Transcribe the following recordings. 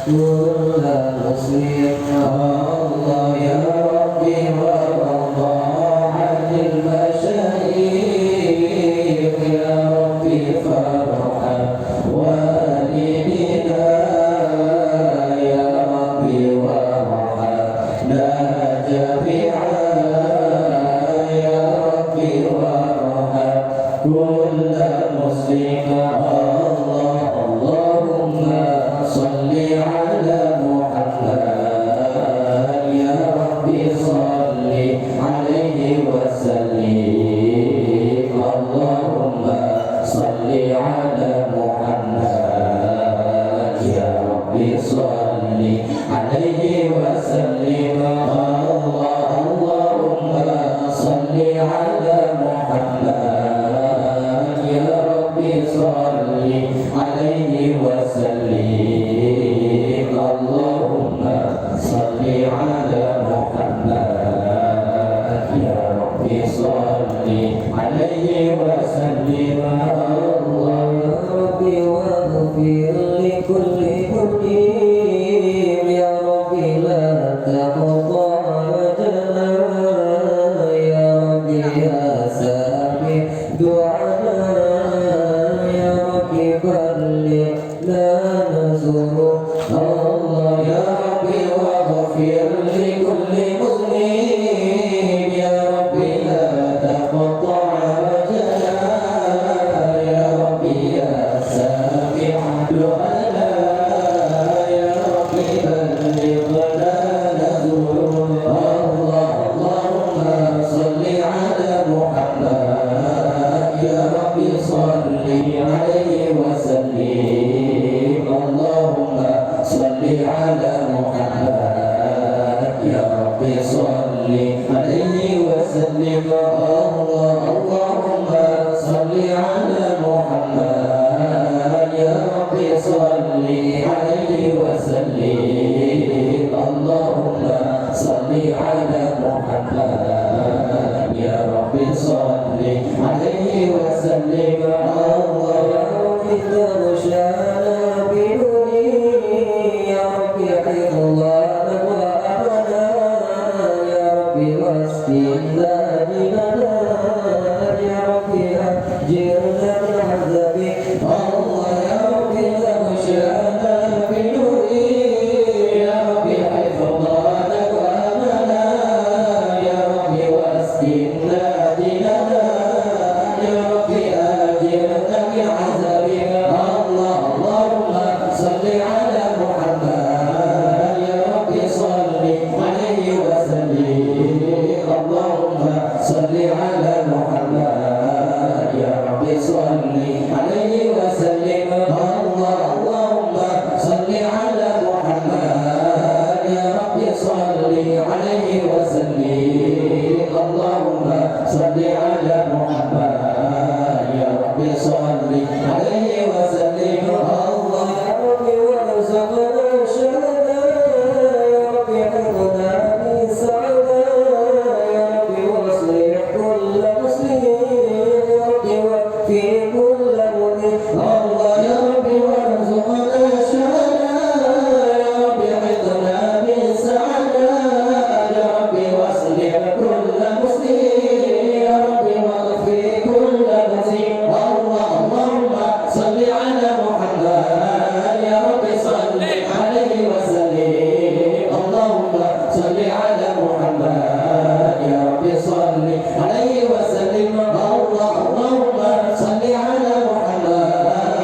كل مسلم الله يا ربي وارضى عن المشايخ يا ربي فارحم والدينا يا ربي وارحمنا جميعا يا ربي وارحم كل مسلم اللهم صل على محمد يا ربي صل عليه وسلم اللهم صل على محمد يا ربي صل عليه وسلم اللهم صل على محمد يا ربي صل عليه وسلم اللهم صل على محمد يا ربي صل عليه وسلم الله يا ربي واغفر لكل مجيب يا ربي لا تقطع وجهنا يا ربي يا سامع دعانا يا ربي بلغنا نزور الله يا ربي واغفر لكل مسلم يا ربي لا تقطع وجهنا يا ربي يا سامع دعانا يا ربي بلغنا نزور الله اللهم صل على محمد يا ربي صل عليه وسلم اللهم صل على محمد يا ربي صل عليه وسلم اللهم صل على محمد يا ربي صل عليه وسلم اللهم صل على محمد يا ربي صل عليه وسلم الله يا ربي تغشانا بنوري يا ربي حفظنا وأمنا يا ربي واسقنا بنا يا ربي أجرنا من عذابك الله يا ربي تغشانا بنوري يا ربي حفظنا وأمنا يا ربي واسقنا بنا يا ربي أجرنا من عذابك الله اللهم صل على محمد يا ربي صل عليه وسلم اللهم صل على محمد يا ربي صل عليه وسلم الله اللهم صل على محمد يا ربي صل عليه وسلم اللهم صل على محمد يا ربي صل عليه وسلم الله يا ربي وارزقنا الشهادة يا ربي حفظنا من سعادة يا ربي واصلح كل مسلم يا ربي وفي كل مؤمن الله يا ربي وارزقنا الشهادة يا ربي حفظنا من سعادة يا ربي واصلح كل مسلم يا ربي واغفر كل مسلم الله اللهم صل على محمد يا ربي صل عليه وسلم اللهم صل على محمد يا ربي صل عليه وسلم الله اللهم صل على محمد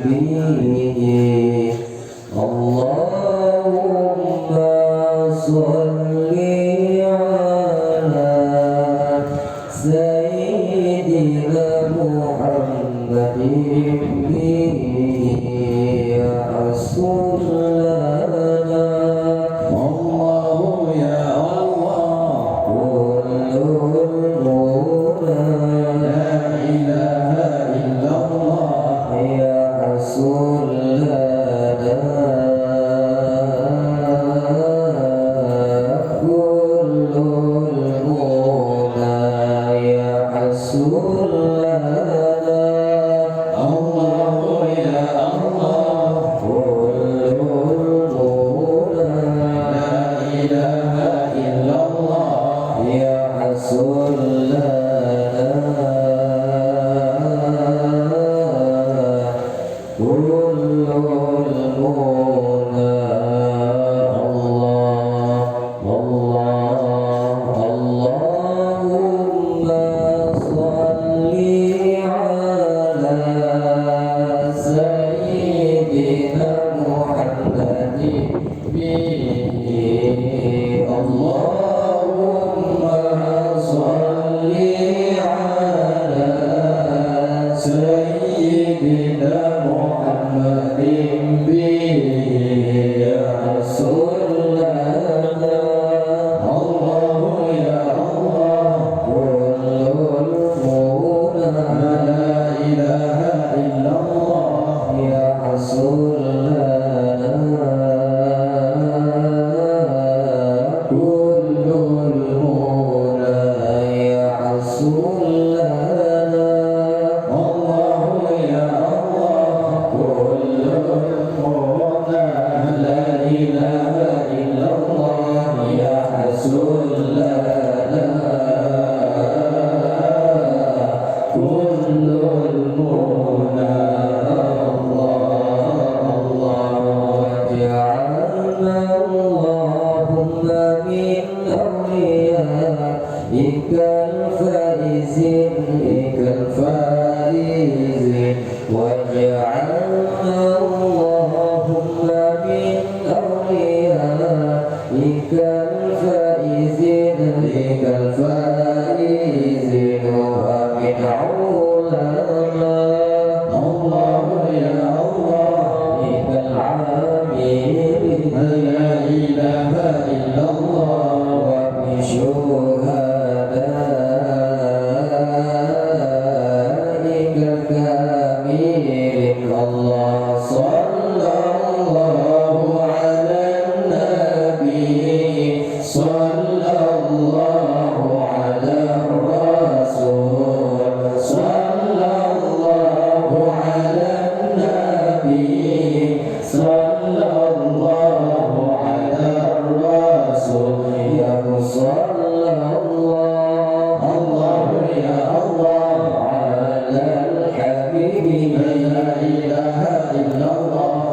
به اللهم صل على سيدنا محمد به حسن لنا الله يا الله كل المنى لا إله إلا الله يا حسن لنا كل المنى يا حسن لنا الله يا الله كل المنى لا إله إلا الله يا حسن لنا كل المنى الله الله اللهم صل على سيدنا محمد به اللهم صل على سيدنا محمد به رسول لنا الله يا الله كل المنى لا إله إلا الله يا رسول لنا كل المنى يا رسول لنا الله يا الله كل المنى لا إله إلا الله يا رسول لنا كل المنى الله الله واجعلنا اللهم من أوليائك الفائزين واجعلنا اللهم من أوليائك الفائزين ومن علماء الله يا الله بك العاملين لا إله إلا الله ومن شهدائك الكاملين الله صلى الله على النبي صلى الله على الرسول صلى الله على النبي صلى الله على الرسول يا صلى الله الله يا الله على الحبيب لا إله إلا الله